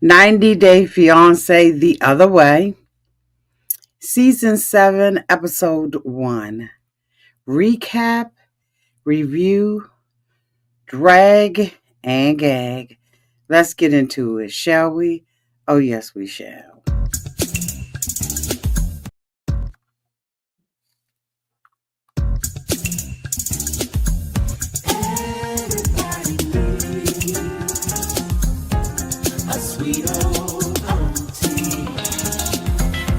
90-Day Fiancé the Other Way, Season 7, Episode 1. Recap, review, drag, and gag. Let's get into it, shall we? Oh, yes, we shall. A sweet old auntie.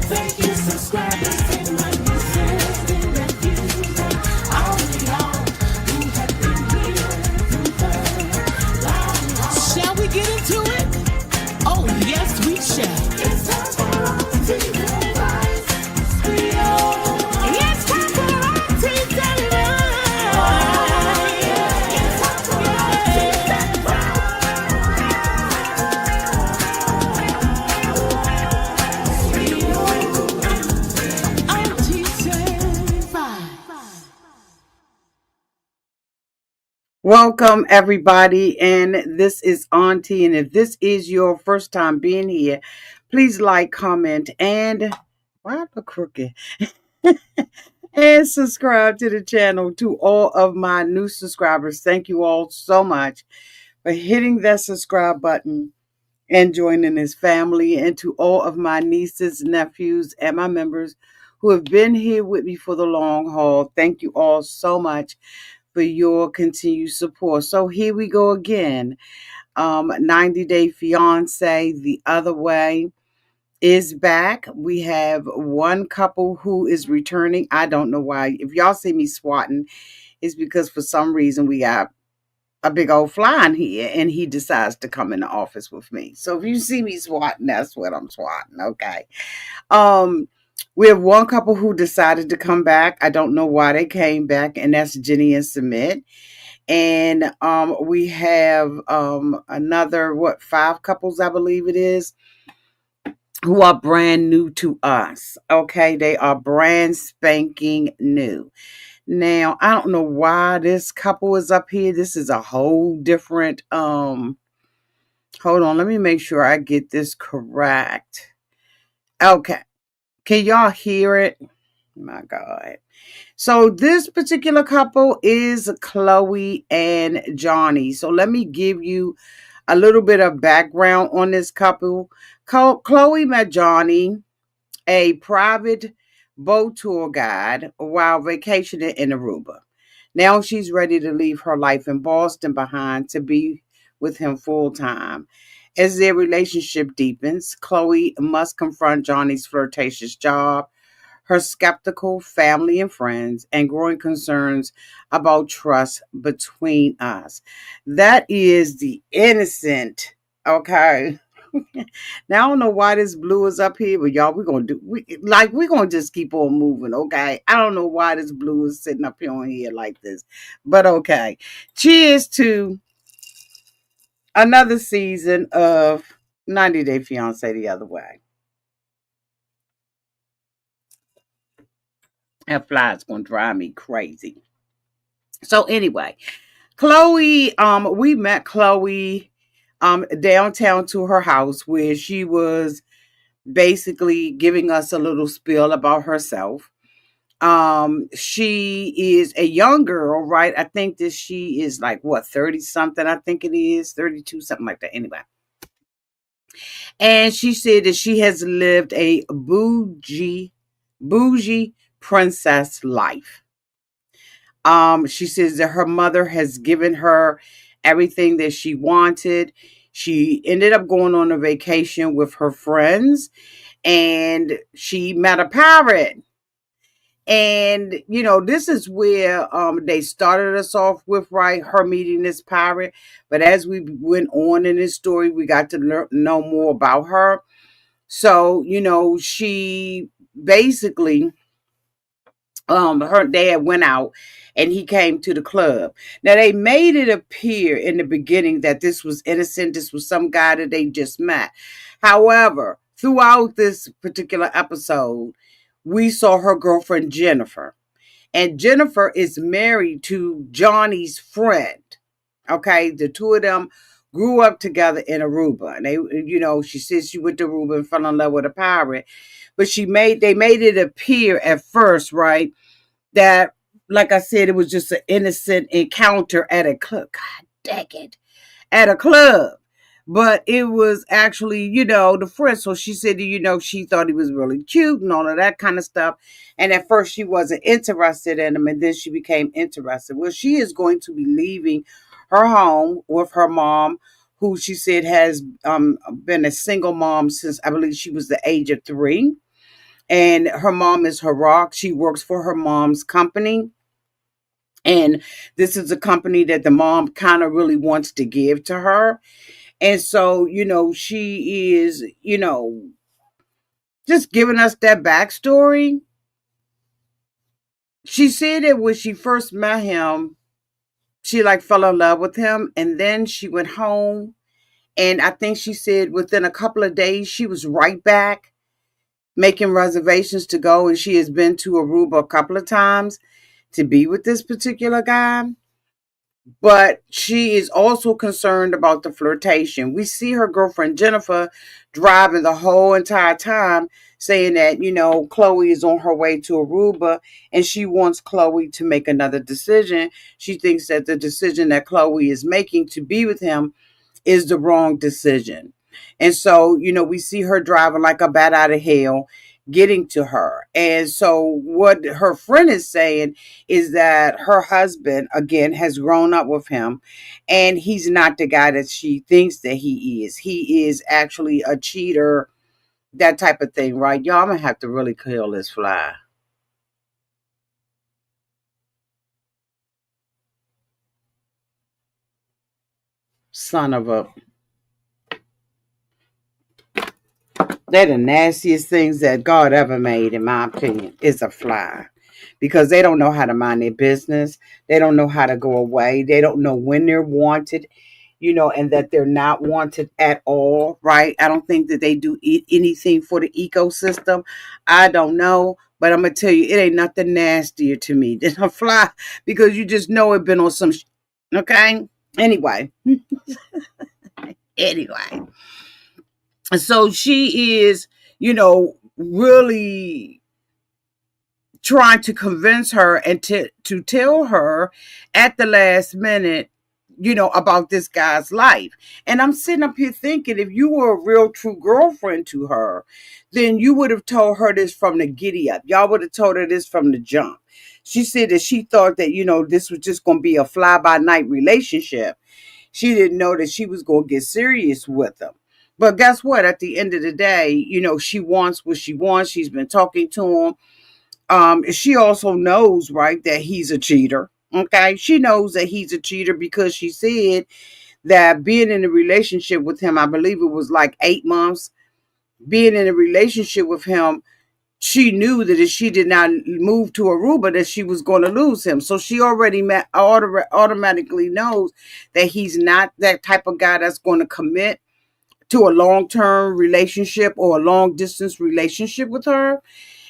Thank you, subscribers, to my nieces and nephews, and all the y'all who have been here through the long haul. Shall we get into it? Oh, yes, we shall. It's time for auntie advice. It's time for auntie advice. It's time for auntie advice. Welcome, everybody, and this is Auntie, and if this is your first time being here, please like, comment, and why am I crooked? And subscribe to the channel. To all of my new subscribers, thank you all so much for hitting that subscribe button and joining this family. And to all of my nieces, nephews, and my members who have been here with me for the long haul, thank you all so much for your continued support. So here we go again. 90-Day Fiancé the Other Way is back. We have one couple who is returning. I don't know why. If y'all see me swatting, it's because for some reason we got a big old fly in here and he decides to come in the office with me. So if you see me swatting, that's what I'm swatting. Okay. We have one couple who decided to come back. I don't know why they came back, and that's Jenny and Sumit. And we have another, 5 couples, I believe it is, who are brand new to us. Okay, they are brand spanking new. Now, I don't know why this couple is up here. This is a whole different hold on, let me make sure I get this correct. Okay. Can y'all hear it? My God. So this particular couple is Chloe and Johnny. So let me give you a little bit of background on this couple. Chloe met Johnny, a private boat tour guide, while vacationing in Aruba. Now she's ready to leave her life in Boston behind to be with him full time. As their relationship deepens, Chloe must confront Johnny's flirtatious job, her skeptical family and friends, and growing concerns about trust between us. That is the innocent, okay? Now I don't know why this blue is up here, but y'all, we're gonna just keep on moving, okay? I don't know why this blue is sitting up here on here like this, but okay. Cheers to another season of 90-Day Fiancé the Other Way. That fly is gonna drive me crazy. So anyway, Chloe, we met Chloe downtown to her house where she was basically giving us a little spiel about herself. She is a young girl, right? I think that she is like 30 something, I think it is, 32, something like that. Anyway. And she said that she has lived a bougie princess life. She says that her mother has given her everything that she wanted. She ended up going on a vacation with her friends and she met a pirate. And, this is where they started us off with, right? Her meeting this pirate. But as we went on in this story, we got to know more about her. So, she basically, her dad went out and he came to the club. Now, they made it appear in the beginning that this was innocent. This was some guy that they just met. However, throughout this particular episode, we saw her girlfriend, Jennifer. And Jennifer is married to Johnny's friend. Okay, the two of them grew up together in Aruba. And she said she went to Aruba and fell in love with a pirate. But they made it appear at first, right, that, like I said, it was just an innocent encounter at a club. God dang it, at a club. But it was actually, the friend. So she said, she thought he was really cute and all of that kind of stuff. And at first she wasn't interested in him. And then she became interested. Well, she is going to be leaving her home with her mom, who she said has been a single mom since I believe she was the age of 3. And her mom is her rock. She works for her mom's company. And this is a company that the mom kind of really wants to give to her. And so, she is, just giving us that backstory. She said that when she first met him, she like fell in love with him. And then she went home. And I think she said within a couple of days, she was right back making reservations to go. And she has been to Aruba a couple of times to be with this particular guy. But she is also concerned about the flirtation. We see her girlfriend Jennifer driving the whole entire time saying that, Chloe is on her way to Aruba and she wants Chloe to make another decision. She thinks that the decision that Chloe is making to be with him is the wrong decision. And so, we see her driving like a bat out of hell, getting to her. And so, what her friend is saying is that her husband, again, has grown up with him, and he's not the guy that she thinks that he is. He is actually a cheater, that type of thing, right? Y'all, I'm going to have to really kill this fly. Son of a. They're the nastiest things that God ever made, in my opinion, is a fly. Because they don't know how to mind their business. They don't know how to go away. They don't know when they're wanted, and that they're not wanted at all, right? I don't think that they do anything for the ecosystem. I don't know. But I'm going to tell you, it ain't nothing nastier to me than a fly because you just know it been on some, okay? Anyway. Anyway. So she is, really trying to convince her and to tell her at the last minute, about this guy's life. And I'm sitting up here thinking, if you were a real true girlfriend to her, then you would have told her this from the giddy up. Y'all would have told her this from the jump. She said that she thought that, this was just going to be a fly by night relationship. She didn't know that she was going to get serious with him. But guess what? At the end of the day, she wants what she wants. She's been talking to him. She also knows, right, that he's a cheater. Okay. She knows that he's a cheater because she said that being in a relationship with him, I believe it was like 8 months, being in a relationship with him, she knew that if she did not move to Aruba, that she was going to lose him. So she already automatically knows that he's not that type of guy that's going to commit to a long-term relationship or a long-distance relationship with her,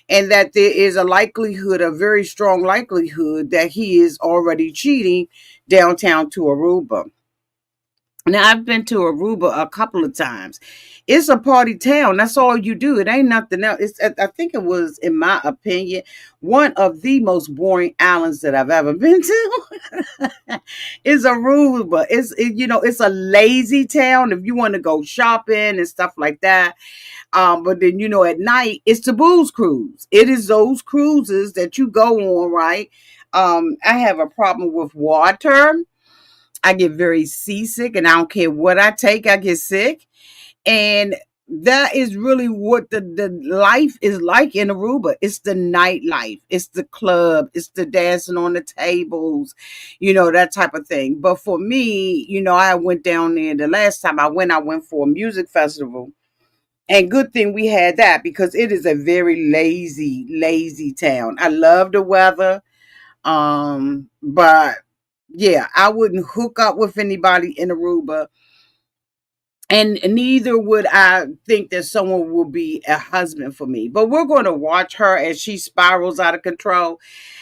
and that there is a likelihood, a very strong likelihood, that he is already cheating downtown to Aruba. Now, I've been to Aruba a couple of times. It's a party town. That's all you do. It ain't nothing else. I think it was, in my opinion, one of the most boring islands that I've ever been to. Is Aruba. It's a lazy town if you want to go shopping and stuff like that. But then, at night, it's the booze cruise. It is those cruises that you go on, right? I have a problem with water. I get very seasick, and I don't care what I take, I get sick. And that is really what the life is like in Aruba. It's the nightlife, it's the club, it's the dancing on the tables, that type of thing. But for me, I went down there the last time I went for a music festival. And good thing we had that because it is a very lazy, lazy town. I love the weather. But yeah, I wouldn't hook up with anybody in Aruba. And neither would I think that someone will be a husband for me. But we're going to watch her as she spirals out of control.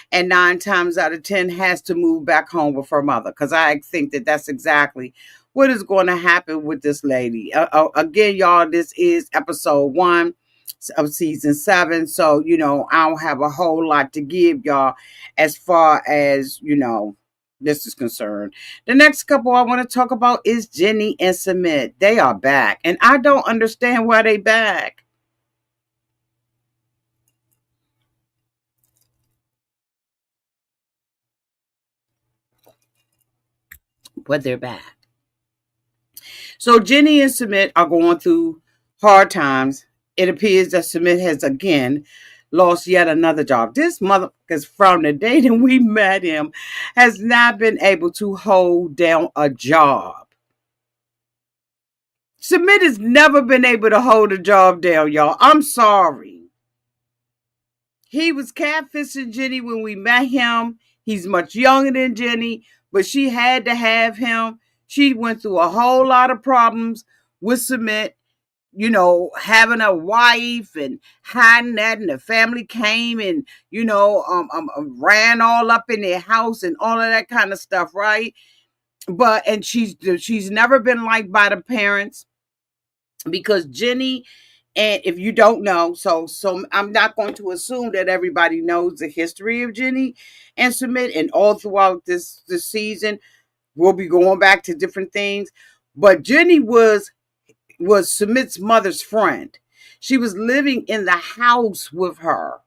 And 9 times out of 10 has to move back home with her mother. Because I think that that's exactly what is going to happen with this lady. Again, y'all, this is episode 1 of season 7. So, I don't have a whole lot to give y'all as far as, this is concerned. The next couple I want to talk about is Jenny and Sumit. They are back, and I don't understand why they back. But they're back. So Jenny and Sumit are going through hard times. It appears that Sumit has again lost yet another job. This mother is from the day that we met him has not been able to hold down a job. Sumit has never been able to hold a job down, y'all. I'm sorry. He was catfishing Jenny when we met him. He's much younger than Jenny, but she had to have him. She went through a whole lot of problems with Sumit, having a wife and hiding that, and the family came and, ran all up in their house and all of that kind of stuff, right? And she's never been liked by the parents because Jenny, and if you don't know, so I'm not going to assume that everybody knows the history of Jenny and Sumit, and all throughout this season, we'll be going back to different things. But Jenny was Sumit's mother's friend. She was living in the house with her,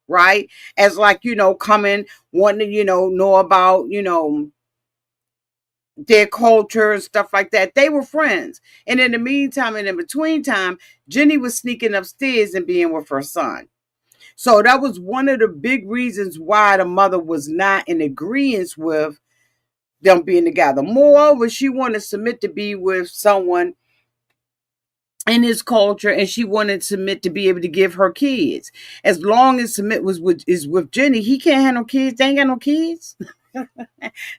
right? As like, coming, wanting to, know about, their culture and stuff like that. They were friends. And in the meantime, and in between time, Jenny was sneaking upstairs and being with her son. So that was one of the big reasons why the mother was not in agreement with them being together. Moreover, she wanted Sumit to be with someone in his culture, and she wanted Sumit to be able to give her kids. As long as Sumit is with Jenny, he can't have no kids. They ain't got no kids.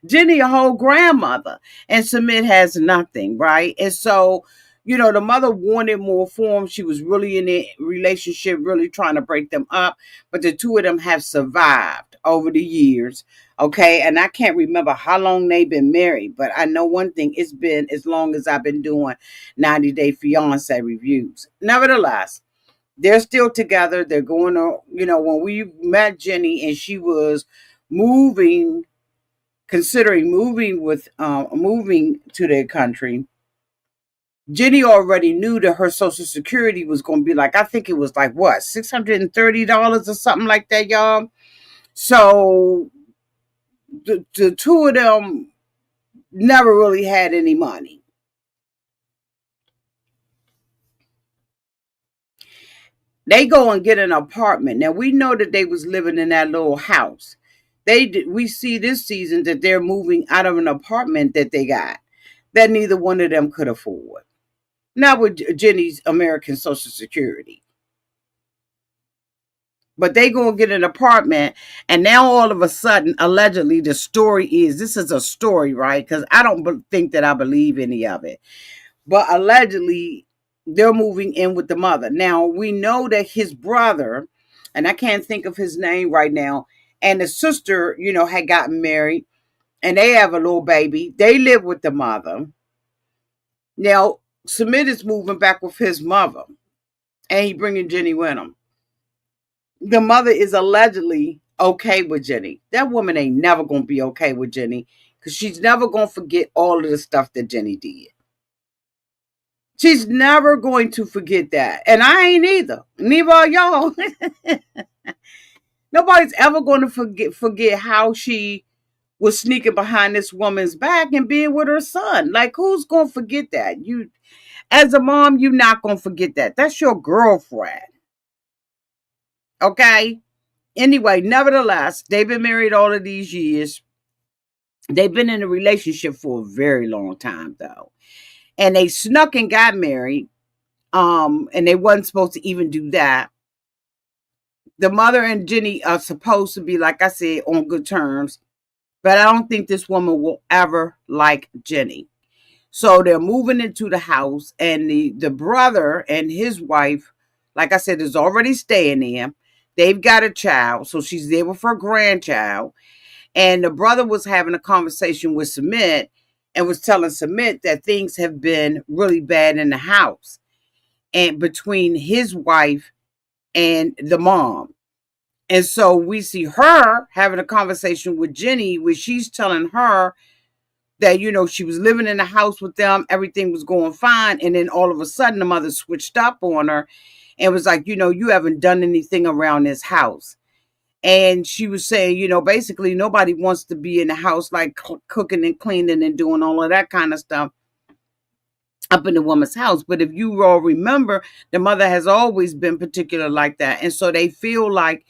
Jenny a whole grandmother, and Sumit has nothing, right? And so, the mother wanted more for him. She was really in a relationship, really trying to break them up, but the two of them have survived over the years. Okay, and I can't remember how long they've been married, but I know one thing: it's been as long as I've been doing 90-day fiance reviews. Nevertheless, they're still together. They're going to, when we met Jenny and she was moving, considering moving to their country, Jenny already knew that her Social Security was going to be like, I think it was like what, $630 or something like that, y'all. So the two of them never really had any money. They go and get an apartment. Now we know that they was living in that little house. We see this season that they're moving out of an apartment that they got that neither one of them could afford. Not with Jenny's American Social Security. But they go and get an apartment, and now all of a sudden, allegedly, the story is, this is a story, right? Because I don't think that I believe any of it. But allegedly, they're moving in with the mother. Now, we know that his brother, and I can't think of his name right now, and the sister, had gotten married, and they have a little baby. They live with the mother. Now, Sumit is moving back with his mother, and he bringing Jenny with him. The mother is allegedly okay with Jenny. That woman ain't never going to be okay with Jenny because she's never going to forget all of the stuff that Jenny did. She's never going to forget that. And I ain't either. Neither are y'all. Nobody's ever going to forget how she was sneaking behind this woman's back and being with her son. Like, who's going to forget that? You, as a mom, you're not going to forget that. That's your girlfriend. Okay? Anyway, nevertheless, they've been married all of these years. They've been in a relationship for a very long time, though. And they snuck and got married. And they wasn't supposed to even do that. The mother and Jenny are supposed to be, like I said, on good terms. But I don't think this woman will ever like Jenny. So they're moving into the house, and the brother and his wife, like I said, is already staying there. They've got a child, so she's there with her grandchild. And the brother was having a conversation with Sumit, and he was and was telling Sumit that things have been really bad in the house and between his wife and the mom. And so we see her having a conversation with Jenny where she's telling her that, she was living in the house with them, everything was going fine. And then all of a sudden, the mother switched up on her and was like, you haven't done anything around this house. And she was saying, basically nobody wants to be in the house like cooking and cleaning and doing all of that kind of stuff up in the woman's house. But if you all remember, the mother has always been particular like that. And so they feel like,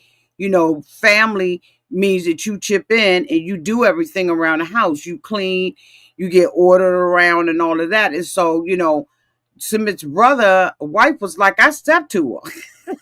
family means that you chip in and you do everything around the house. You clean, you get ordered around and all of that. And so, Sumit's brother, wife was like, I stepped to her.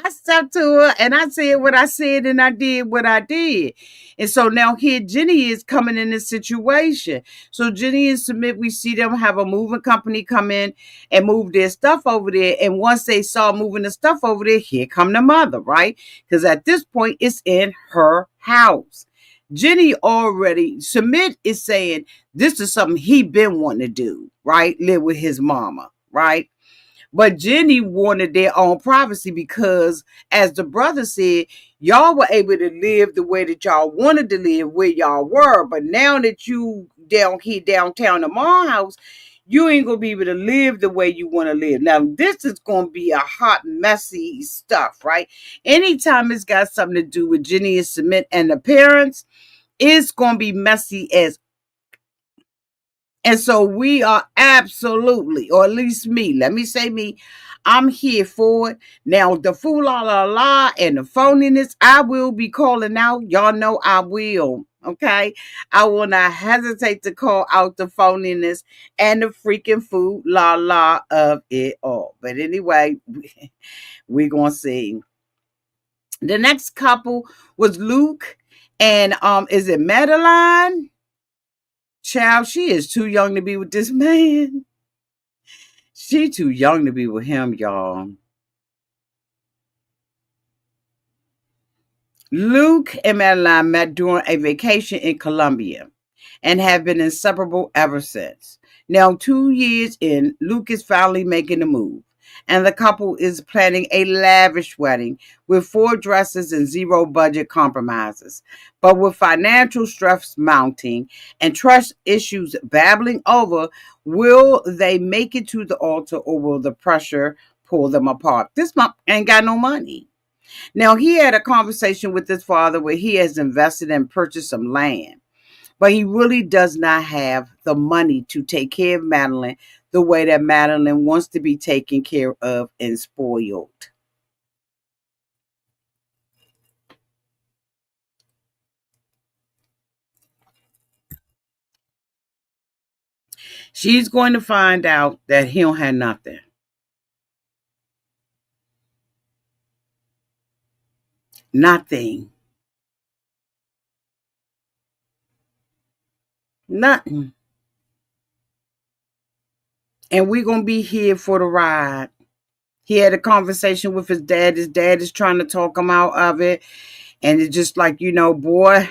I stepped to her and I said what I said and I did what I did. And so now here Jenny is coming in this situation. So Jenny and Sumit, we see them have a moving company come in and move their stuff over there. And once they saw moving the stuff over there, here come the mother, right? Because at this point, it's in her house. Jenny already, Sumit is saying this is something he been wanting to do, right? Live with his mama, right? But Jenny wanted their own privacy because, as the brother said, y'all were able to live the way that y'all wanted to live where y'all were. But now that you down here downtown in my house, you ain't going to be able to live the way you want to live. Now, this is going to be a hot, messy stuff, right? Anytime it's got something to do with Jenny and Sumit and the parents, it's going to be messy as. And so we are absolutely, or at least me, let me say me, I'm here for it. Now, the fool la la la and the phoniness, I will be calling out. Y'all know I will. Okay. I will not hesitate to call out the phoniness and the freaking fool la la of it all. But anyway, we're going to see. The next couple was Luke and is it Madeline? Child, she is too young to be with this man. She too young to be with him, y'all. Luke and Madeline met during a vacation in Colombia and have been inseparable ever since. Now, 2 years in, Luke is finally making the move, and the couple is planning a lavish wedding with 4 dresses and 0 budget compromises. But with financial stress mounting and trust issues babbling over, will they make it to the altar or will the pressure pull them apart? This mom ain't got no money. Now, he had a conversation with his father where he has invested and purchased some land, but he really does not have the money to take care of Madeline the way that Madeline wants to be taken care of and spoiled. She's going to find out that he don't have nothing. Nothing. Nothing. And we're going to be here for the ride. He had a conversation with his dad. His dad is trying to talk him out of it. And it's just like, boy,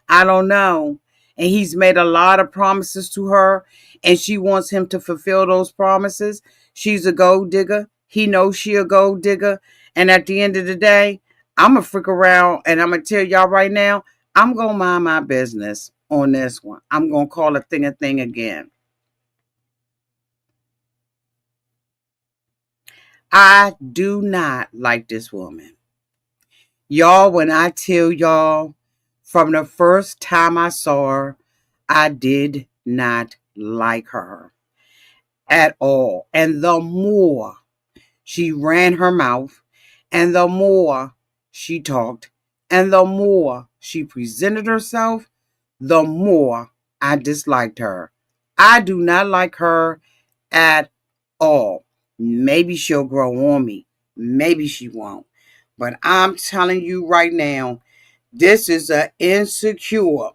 I don't know. And he's made a lot of promises to her, and she wants him to fulfill those promises. She's a gold digger. He knows she a gold digger. And at the end of the day, I'm going to freak around, and I'm going to tell y'all right now, I'm going to mind my business on this one. I'm going to call a thing again. I do not like this woman. Y'all, when I tell y'all, from the first time I saw her, I did not like her at all. And the more she ran her mouth, and the more she talked, and the more she presented herself, the more I disliked her. I do not like her at all. Maybe she'll grow on me. Maybe she won't. But I'm telling you right now, this is an insecure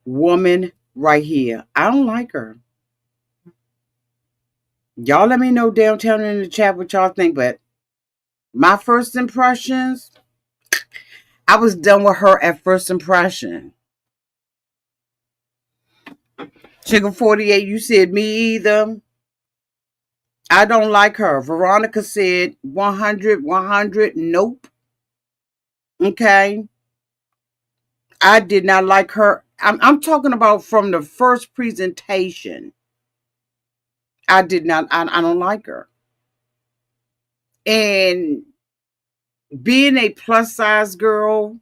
woman right here. I don't like her. Y'all let me know downtown in the chat what y'all think. But my first impressions, I was done with her at first impression. Chicken 48, you said me either. I don't like her. Veronica said 100, 100. Nope. Okay. I did not like her. I'm talking about from the first presentation. I did not, I don't like her. And being a plus size girl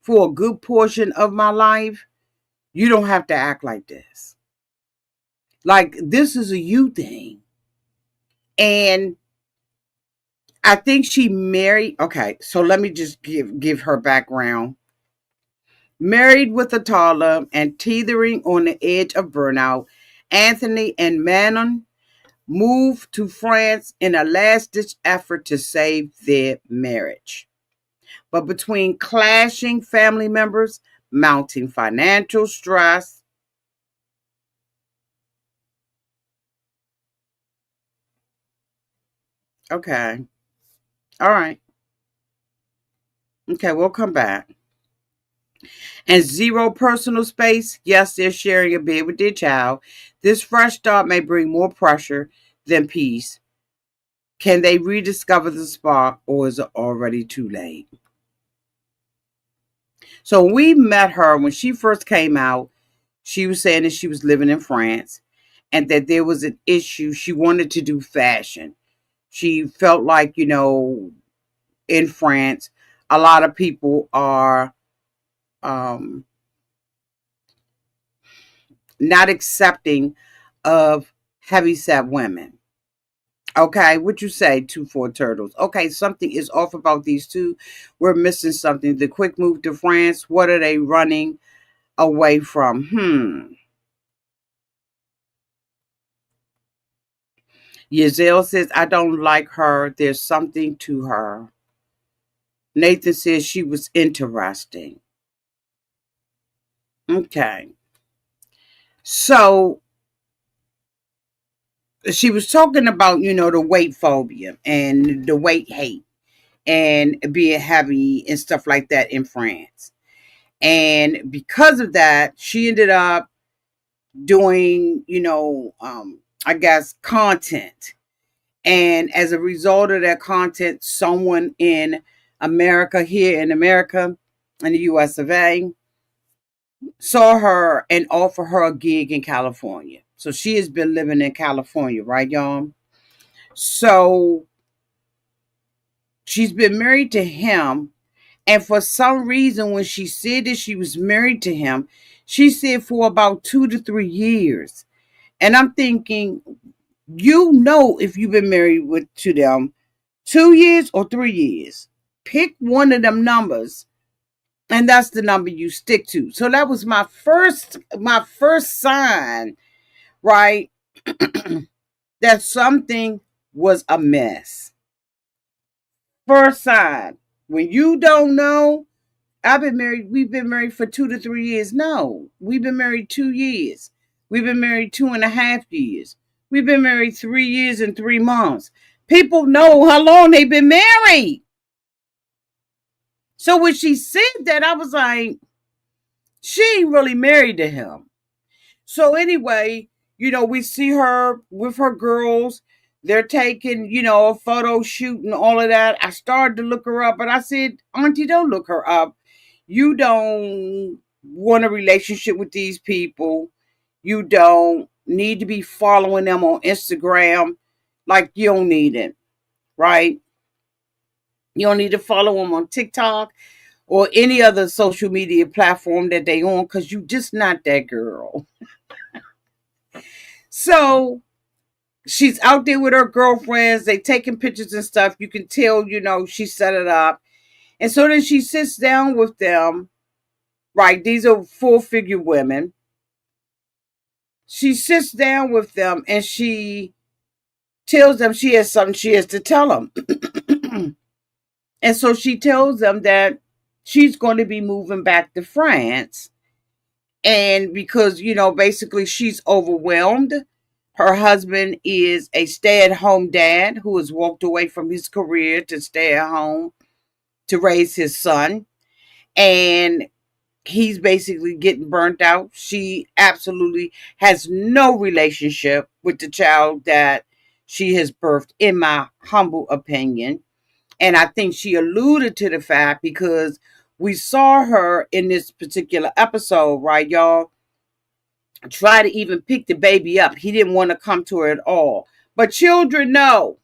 for a good portion of my life, you don't have to act like this. Like, this is a you thing. And I think she married. Okay, so let me just give her background. Married with a toddler and teetering on the edge of burnout, Anthony and Manon moved to France in a last-ditch effort to save their marriage. But between clashing family members, mounting financial stress, okay, all right, okay, we'll come back. And zero personal space, yes, they're sharing a bed with their child. This fresh start may bring more pressure than peace. Can they rediscover the spark, or is it already too late? So we met her when she first came out. She was saying that she was living in France and that there was an issue. She wanted to do fashion. She felt like, in France, a lot of people are um, not accepting of heavyset women. Okay, what you say, 2 4 turtles? Okay, something is off about these two. We're missing something. The quick move to France. What are they running away from? Yazelle says, I don't like her. There's something to her. Nathan says she was interesting. Okay. So she was talking about, the weight phobia and the weight hate and being heavy and stuff like that in France. And because of that, she ended up doing, I guess, content. And as a result of that content, someone in America, here in America, in the US of A, saw her and offered her a gig in California. So she has been living in California, right, y'all? So she's been married to him. And for some reason, when she said that she was married to him, she said for about 2 to 3 years. And I'm thinking, if you've been married to them 2 years or 3 years, pick one of them numbers, and that's the number you stick to. So that was my first sign, right, that something was amiss. First sign. When you don't know, we've been married for 2 to 3 years. No, we've been married 2 years. We've been married 2.5 years. We've been married 3 years and 3 months. People know how long they've been married. So when she said that, I was like, she ain't really married to him. So anyway, we see her with her girls. They're taking, a photo shoot and all of that. I started to look her up, but I said, Auntie, don't look her up. You don't want a relationship with these people. You don't need to be following them on Instagram. Like, you don't need it, right? You don't need to follow them on TikTok or any other social media platform that they on, because you just not that girl. So she's out there with her girlfriends. They taking pictures and stuff. You can tell, she set it up. And so then she sits down with them, right? These are full-figure women. She sits down with them and she tells them she has something she has to tell them. And so she tells them that she's going to be moving back to France. And because, basically she's overwhelmed. Her husband is a stay-at-home dad who has walked away from his career to stay at home to raise his son. and he's basically getting burnt out. She absolutely has no relationship with the child that she has birthed, in my humble opinion. And I think she alluded to the fact because we saw her in this particular episode, right, y'all, try to even pick the baby up. He didn't want to come to her at all. But children know.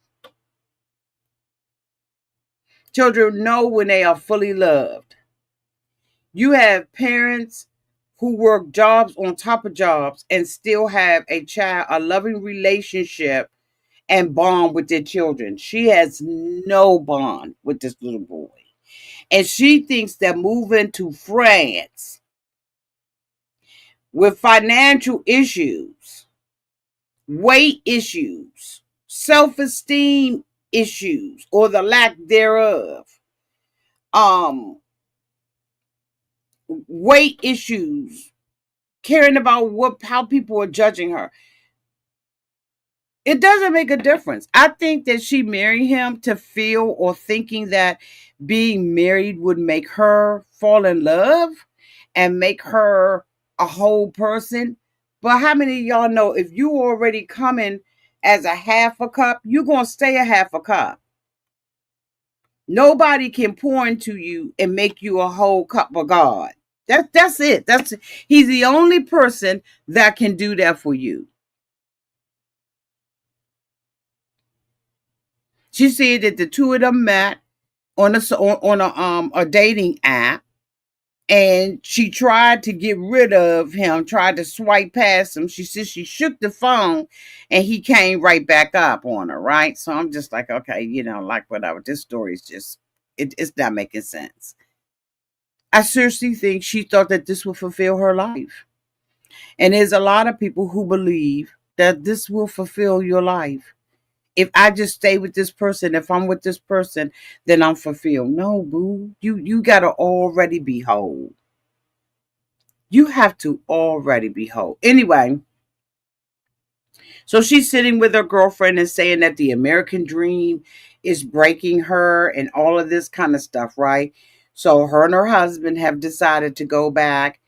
Children know when they are fully loved. You have parents who work jobs on top of jobs and still have a child, a loving relationship and bond with their children. She has no bond with this little boy. And she thinks that moving to France with financial issues, weight issues, self esteem issues, or the lack thereof, um, weight issues, caring about how people are judging her. It doesn't make a difference. I think that she married him to feel or thinking that being married would make her fall in love and make her a whole person. But how many of y'all know if you already coming as a half a cup, you're going to stay a half a cup. Nobody can pour into you and make you a whole cup of God. That's it. He's the only person that can do that for you. She said that the two of them met on a dating app, and she tried to get rid of him, tried to swipe past him. She said she shook the phone, and he came right back up on her. Right, so I'm just like, okay, like whatever. This story is just it's not making sense. I seriously think she thought that this would fulfill her life, and there's a lot of people who believe that this will fulfill your life. If I just stay with this person, if I'm with this person, then I'm fulfilled. No, boo. You gotta already be whole. You have to already be whole. Anyway, so she's sitting with her girlfriend and saying that the American dream is breaking her and all of this kind of stuff, right? So her and her husband have decided to go back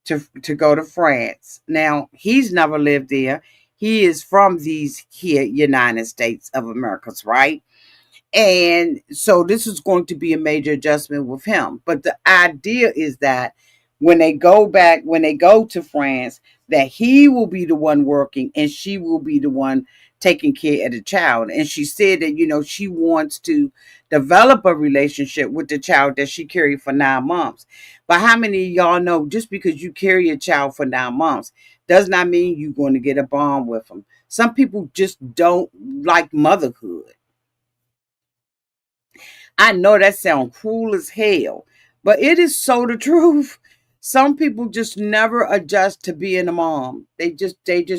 to go to France. Now, he's never lived there. He is from these here United States of Americas, right? And so this is going to be a major adjustment with him. But the idea is that when they go to France, that he will be the one working and she will be the one taking care of the child. And she said that, she wants to develop a relationship with the child that she carried for 9 months. But how many of y'all know just because you carry a child for 9 months does not mean you're going to get a bond with them? Some people just don't like motherhood. I know that sounds cruel as hell, but it is so the truth. Some people just never adjust to being a mom. They just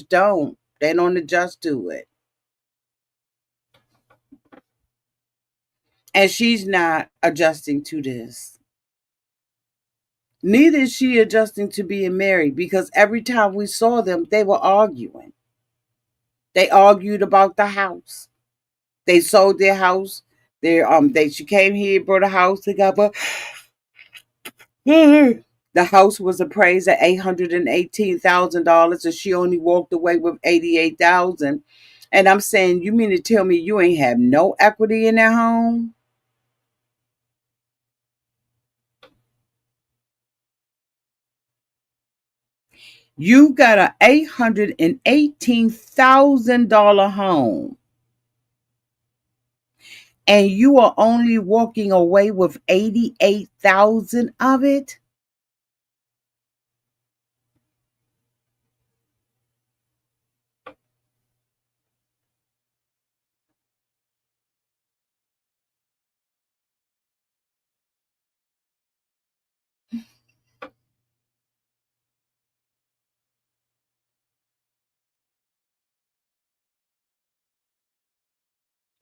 don't. They don't adjust to it. And she's not adjusting to this. Neither is she adjusting to being married because every time we saw them, they were arguing. They argued about the house. They sold their house. She came here, bought a house, they got but the house was appraised at $818,000, and she only walked away with 88,000. And I'm saying, you mean to tell me you ain't have no equity in that home? You got a $818,000 home, and you are only walking away with 88,000 of it.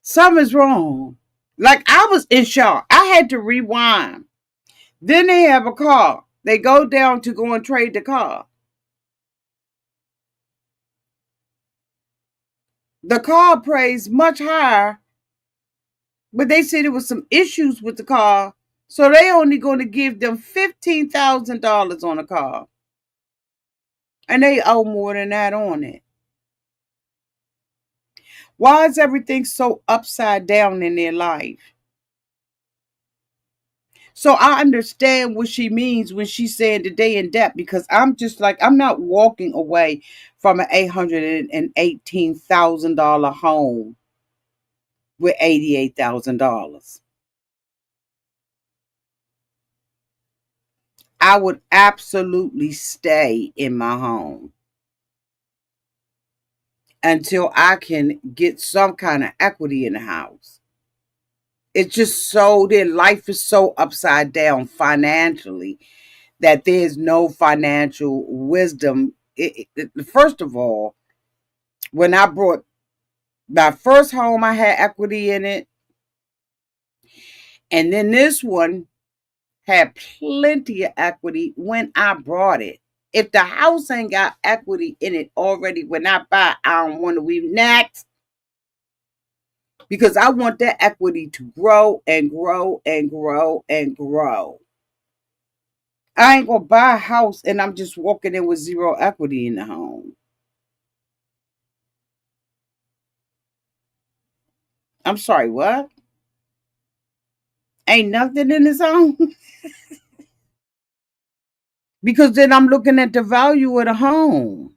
Something's wrong. Like, I was in shock. I had to rewind. Then they have a car. They go down to go and trade the car. The car praised much higher, but they said there was some issues with the car. So they only going to give them $15,000 on a car. And they owe more than that on it. Why is everything so upside down in their life? So I understand what she means when she said the day in debt, because I'm just like, I'm not walking away from an $818,000 home with $88,000. I would absolutely stay in my home until I can get some kind of equity in the house. It's just so, their life is so upside down financially that there's no financial wisdom. First of all, when I brought my first home, I had equity in it. And then this one had plenty of equity when I brought it. If the house ain't got equity in it already when I buy, I don't want to be next, because I want that equity to grow and grow and grow and grow. I ain't gonna buy a house and I'm just walking in with zero equity in the home. I'm sorry, what? Ain't nothing in his home? Because then I'm looking at the value of the home.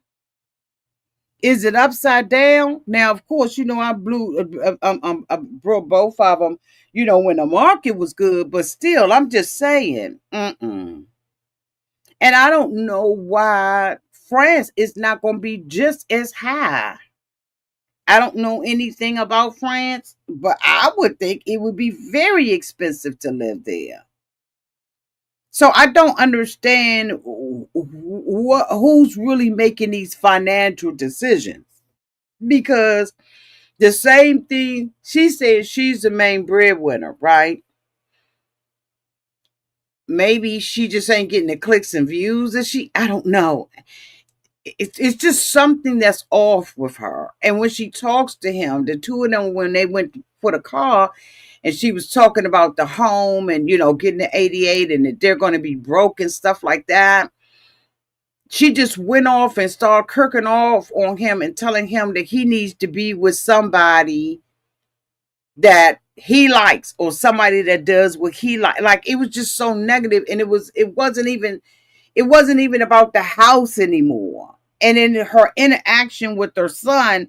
Is it upside down? Now, of course, I brought both of them, when the market was good, but still, I'm just saying, mm-mm. And I don't know why France is not going to be just as high. I don't know anything about France, but I would think it would be very expensive to live there. So I don't understand who's really making these financial decisions, because the same thing, she says she's the main breadwinner, right? Maybe she just ain't getting the clicks and views that I don't know. It's just something that's off with her. And when she talks to him, the two of them, when they went for the car, and she was talking about the home and, getting the 88 and that they're going to be broke and stuff like that. She just went off and started kirking off on him and telling him that he needs to be with somebody that he likes, or somebody that does what he like it was just so negative, and it wasn't even about the house anymore. And in her interaction with her son,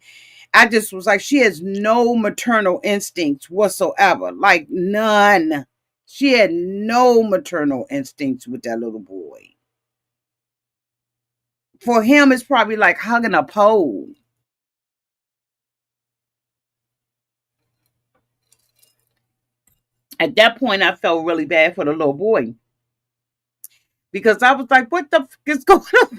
I just was like, she has no maternal instincts whatsoever, like none. She had no maternal instincts with that little boy. For him, it's probably like hugging a pole. At that point, I felt really bad for the little boy, because I was like, what the is going on?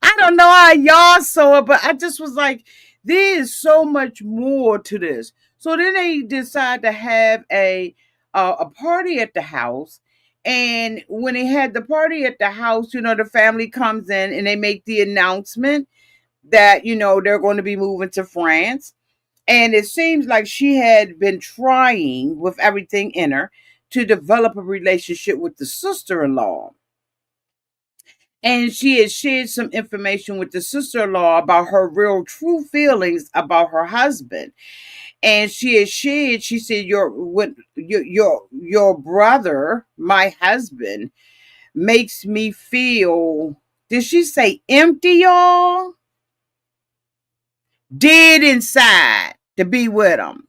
I don't know how y'all saw it, but I just was like, there is so much more to this. So then they decide to have a party at the house. And when they had the party at the house, the family comes in and they make the announcement that, they're going to be moving to France. And it seems like she had been trying with everything in her to develop a relationship with the sister-in-law. And she had shared some information with the sister-in-law about her real true feelings about her husband. And she had shared, she said, your brother, my husband, makes me feel, did she say empty, y'all? Dead inside to be with him.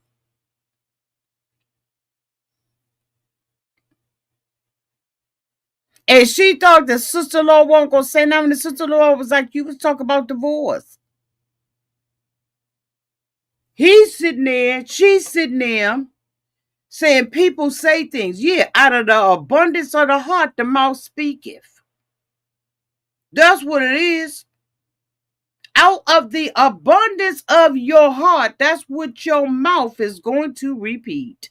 And she thought the sister-in-law wasn't gonna say nothing. The sister-in-law was like, you was talking about divorce. He's sitting there, she's sitting there saying people say things. Yeah, out of the abundance of the heart, the mouth speaketh. That's what it is. Out of the abundance of your heart, that's what your mouth is going to repeat.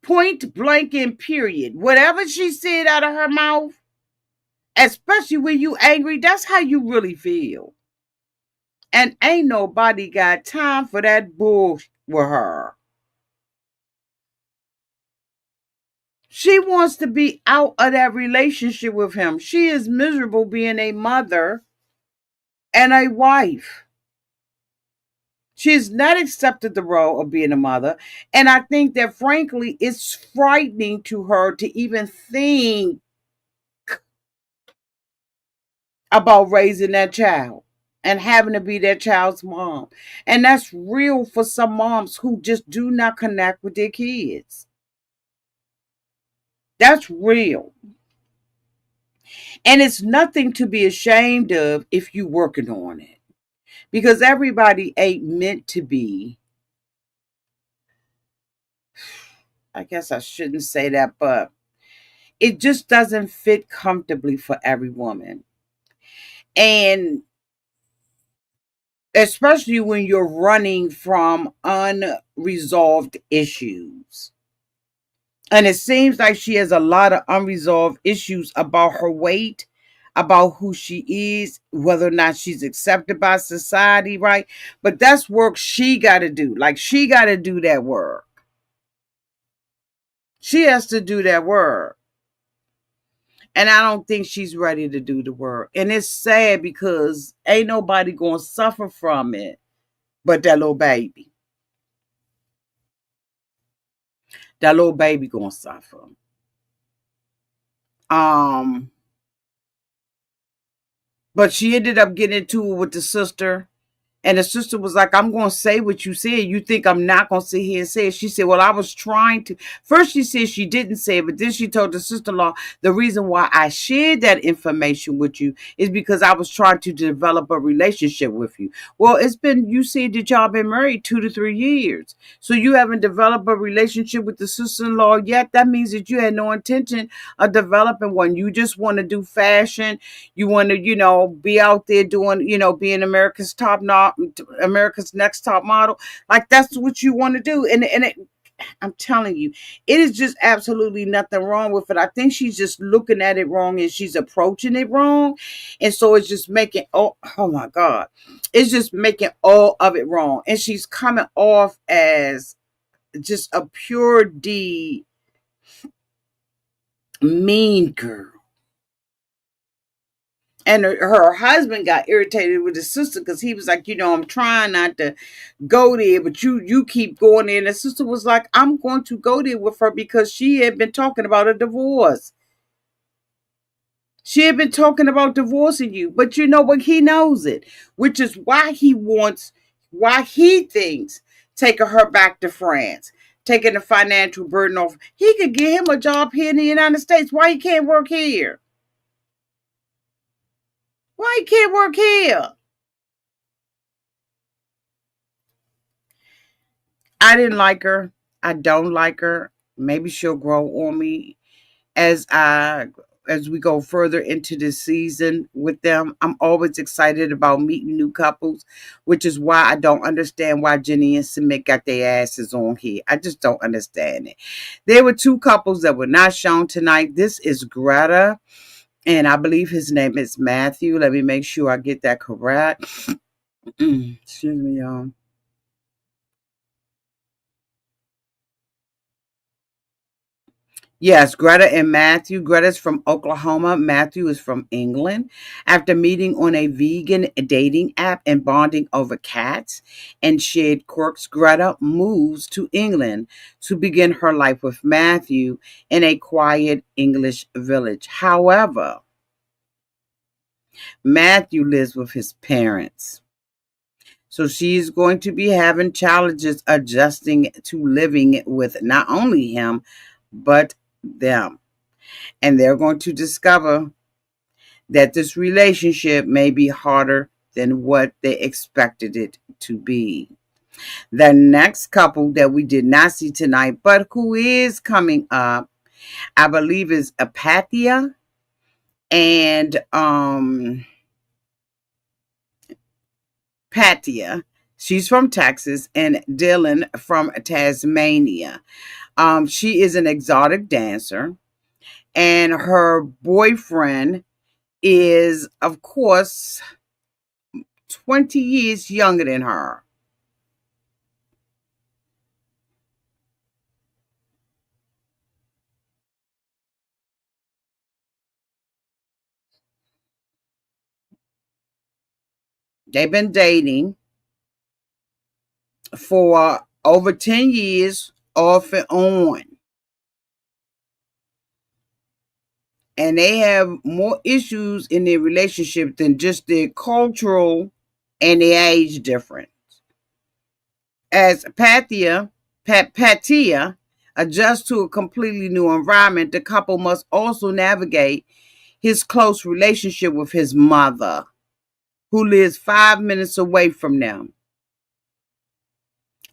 Point blank and period. Whatever she said out of her mouth, especially when you angry, that's how you really feel. And ain't nobody got time for that bull with her. She wants to be out of that relationship with him. She is miserable being a mother and a wife. She has not accepted the role of being a mother. And I think that, frankly, it's frightening to her to even think about raising that child and having to be that child's mom. And that's real for some moms who just do not connect with their kids. That's real. And it's nothing to be ashamed of if you're working on it. Because everybody ain't meant to be. I guess I shouldn't say that, but it just doesn't fit comfortably for every woman. And especially when you're running from unresolved issues. And it seems like she has a lot of unresolved issues about her weight, about who she is, whether or not she's accepted by society, right? But that's work she got to do. Like, she got to do that work. She has to do that work. And I don't think she's ready to do the work. And it's sad because ain't nobody going to suffer from it but that little baby. That little baby going to suffer. Um, but she ended up getting into it with the sister. And the sister was like, I'm going to say what you said. You think I'm not going to sit here and say it? She said, well, I was trying to. First, she said she didn't say it, but then she told the sister-in-law, the reason why I shared that information with you is because I was trying to develop a relationship with you. Well, you said that y'all been married 2 to 3 years. So you haven't developed a relationship with the sister-in-law yet. That means that you had no intention of developing one. You just want to do fashion. You want to, be out there doing, being America's Next Top Model. Like, that's what you want to do. I'm telling you, it is just absolutely nothing wrong with it. I think she's just looking at it wrong and she's approaching it wrong. And so it's just making, oh my God, it's just making all of it wrong. And she's coming off as just a pure D mean girl. And her husband got irritated with his sister because he was like, I'm trying not to go there, but you keep going there. And the sister was like, I'm going to go there with her because she had been talking about a divorce. She had been talking about divorcing you, but you know what? He knows it, which is why he thinks taking her back to France, taking the financial burden off. He could get him a job here in the United States. Why he can't work here? Why he can't work here? I didn't like her. I don't like her. Maybe she'll grow on me as I as we go further into this season with them. I'm always excited about meeting new couples, which is why I don't understand why Jenny and Sumit got their asses on here. I just don't understand it. There were two couples that were not shown tonight. This is Greta, and I believe his name is Matthew. Let me make sure I get that correct. Excuse me, y'all. Yes, Greta and Matthew. Greta's from Oklahoma. Matthew is from England. After meeting on a vegan dating app and bonding over cats and shared quirks, Greta moves to England to begin her life with Matthew in a quiet English village. However, Matthew lives with his parents. So she's going to be having challenges adjusting to living with not only him, but them. And they're going to discover that this relationship may be harder than what they expected it to be. The next couple that we did not see tonight, but who is coming up, I believe is Apathia and Patia. She's from Texas, and Dylan from Tasmania. She is an exotic dancer, and her boyfriend is, of course, 20 years younger than her. They've been dating for over 10 years, off and on. And they have more issues in their relationship than just their cultural and their age difference. As Patia adjusts to a completely new environment, the couple must also navigate his close relationship with his mother, who lives 5 minutes away from them.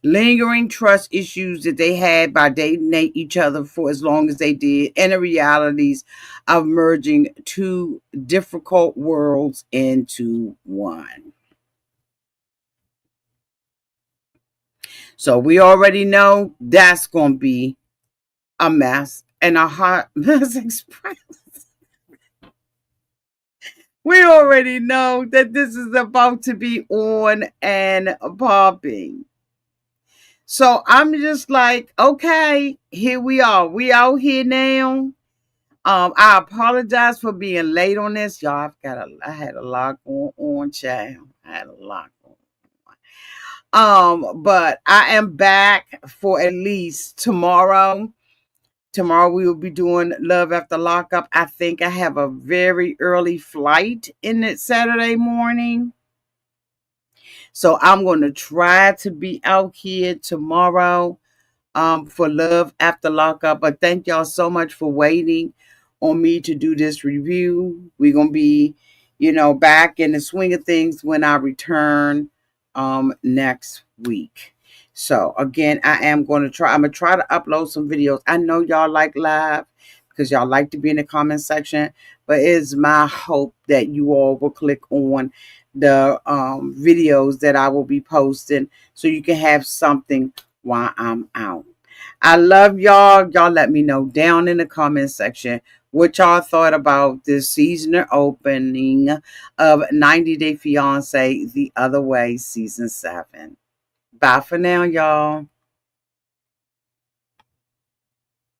Lingering trust issues that they had by dating each other for as long as they did, and the realities of merging two difficult worlds into one. So we already know that's going to be a mess and a hot mess express. We already know that this is about to be on and popping. So I'm just like, okay, here we are. We out here now. I apologize for being late on this, y'all. I had a lot going on, child. I had a lot going on. But I am back for at least tomorrow. Tomorrow we will be doing Love After Lockup. I think I have a very early flight in it Saturday morning. So I'm going to try to be out here tomorrow for Love After Lockup. But thank y'all so much for waiting on me to do this review. We're going to be, back in the swing of things when I return next week. So again, I'm going to try to upload some videos. I know y'all like live because y'all like to be in the comment section, but it's my hope that you all will click on the videos that I will be posting so you can have something while I'm out. I love y'all. Y'all let me know down in the comment section what y'all thought about this season opening of 90 Day Fiancé The Other Way Season 7. Bye for now, y'all.